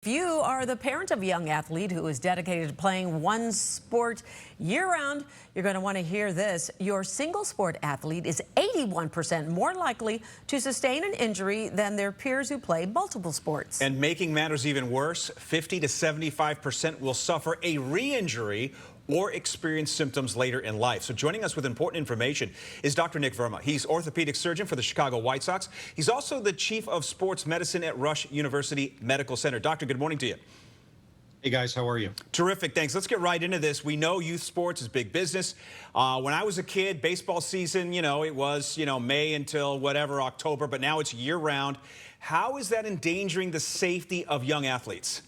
If you are the parent of a young athlete who is dedicated to playing one sport year-round, you're going to want to hear this. Your single sport athlete is 81% more likely to sustain an injury than their peers who play multiple sports. And making matters even worse, 50 to 75% will suffer a re-injury or experience symptoms later in life. So joining us with important information is Dr. Nik Verma. He's orthopedic surgeon for the Chicago White Sox. He's also the chief of sports medicine at Rush University Medical Center. Doctor, good morning to you. Hey guys, how are you? Terrific, thanks. Let's get right into this. We know youth sports is big business. When I was a kid, baseball season, it was, May until whatever, October, but now it's year-round. How is that endangering the safety of young athletes?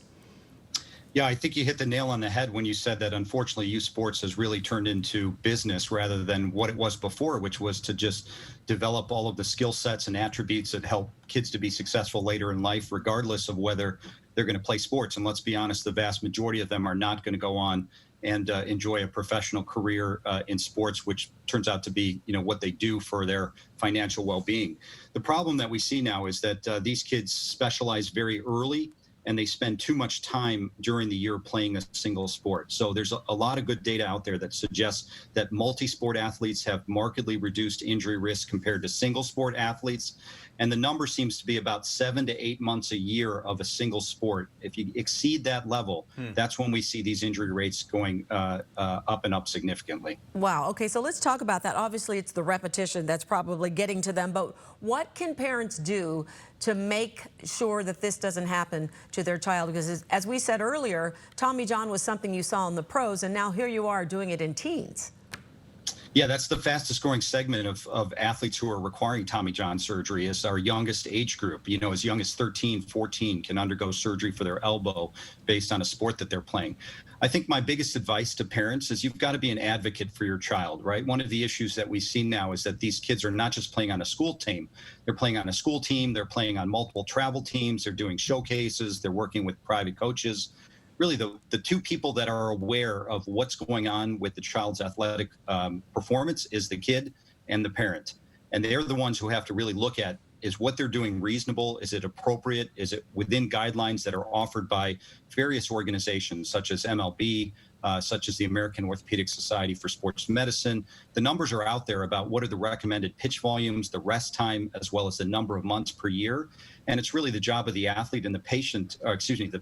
Yeah, I think you hit the nail on the head when you said that, unfortunately, youth sports has really turned into business rather than what it was before, which was to just develop all of the skill sets and attributes that help kids to be successful later in life, regardless of whether they're going to play sports. And let's be honest, the vast majority of them are not going to go on and enjoy a professional career in sports, which turns out to be, what they do for their financial well-being. The problem that we see now is that these kids specialize very early, and they spend too much time during the year playing a single sport. So there's a lot of good data out there that suggests that multi-sport athletes have markedly reduced injury risk compared to single sport athletes. And the number seems to be about 7 to 8 months a year of a single sport. If you exceed that level, that's when we see these injury rates going up and up significantly. Wow. Okay, so let's talk about that. Obviously, it's the repetition that's probably getting to them. But what can parents do to make sure that this doesn't happen to their child? Because as we said earlier, Tommy John was something you saw in the pros, and now here you are doing it in teens. Yeah, that's the fastest growing segment of athletes who are requiring Tommy John surgery is our youngest age group. As young as 13, 14 can undergo surgery for their elbow based on a sport that they're playing. I think my biggest advice to parents is you've got to be an advocate for your child, right? One of the issues that we see now is that these kids are not just playing on a school team. They're playing on a school team. They're playing on multiple travel teams. They're doing showcases. They're working with private coaches. Really, the two people that are aware of what's going on with the child's athletic performance is the kid and the parent. And they're the ones who have to really look at, is what they're doing reasonable? Is it appropriate? Is it within guidelines that are offered by various organizations such as MLB, such as the American Orthopaedics Society for Sports Medicine? The numbers are out there about what are the recommended pitch volumes, the rest time, as well as the number of months per year. And it's really the job of the athlete and the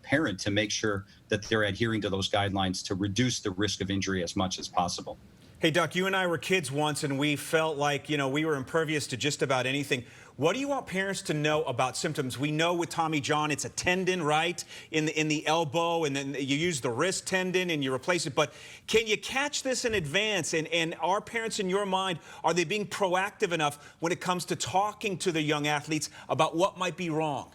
parent to make sure that they're adhering to those guidelines to reduce the risk of injury as much as possible. Hey, Doc, you and I were kids once, and we felt like, we were impervious to just about anything. What do you want parents to know about symptoms? We know with Tommy John, it's a tendon, right, in the elbow, and then you use the wrist tendon and you replace it. But can you catch this in advance? And are parents, in your mind, are they being proactive enough when it comes to talking to the young athletes about what might be wrong?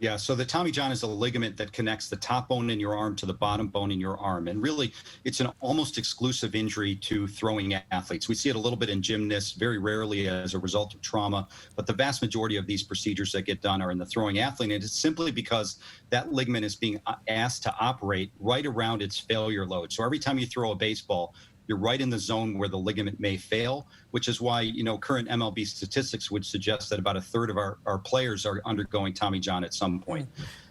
Yeah, so the Tommy John is a ligament that connects the top bone in your arm to the bottom bone in your arm. And really, it's an almost exclusive injury to throwing athletes. We see it a little bit in gymnasts, very rarely as a result of trauma. But the vast majority of these procedures that get done are in the throwing athlete. And it's simply because that ligament is being asked to operate right around its failure load. So every time you throw a baseball, you're right in the zone where the ligament may fail, which is why, current MLB statistics would suggest that about a third of our players are undergoing Tommy John at some point.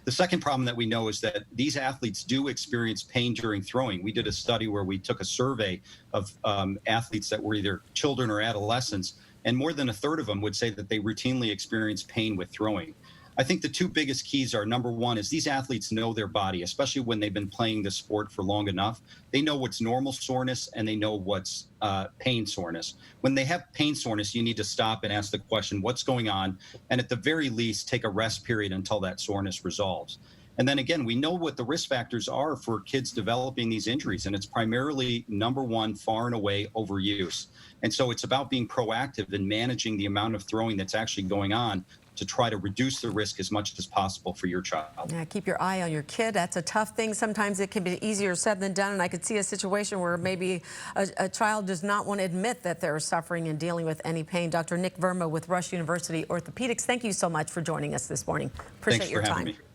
The second problem that we know is that these athletes do experience pain during throwing. We did a study where we took a survey of athletes that were either children or adolescents, and more than a third of them would say that they routinely experience pain with throwing. I think the two biggest keys are, number one, is these athletes know their body, especially when they've been playing this sport for long enough. They know what's normal soreness and they know what's pain soreness. When they have pain soreness, you need to stop and ask the question, what's going on? And at the very least, take a rest period until that soreness resolves. And then again, we know what the risk factors are for kids developing these injuries, and it's primarily, number one, far and away overuse. And so it's about being proactive in managing the amount of throwing that's actually going on to try to reduce the risk as much as possible for your child. Yeah, keep your eye on your kid. That's a tough thing. Sometimes it can be easier said than done, and I could see a situation where maybe a child does not want to admit that they're suffering and dealing with any pain. Dr. Nik Verma with Rush University Orthopaedics, thank you so much for joining us this morning. Appreciate your time. Thanks for having me.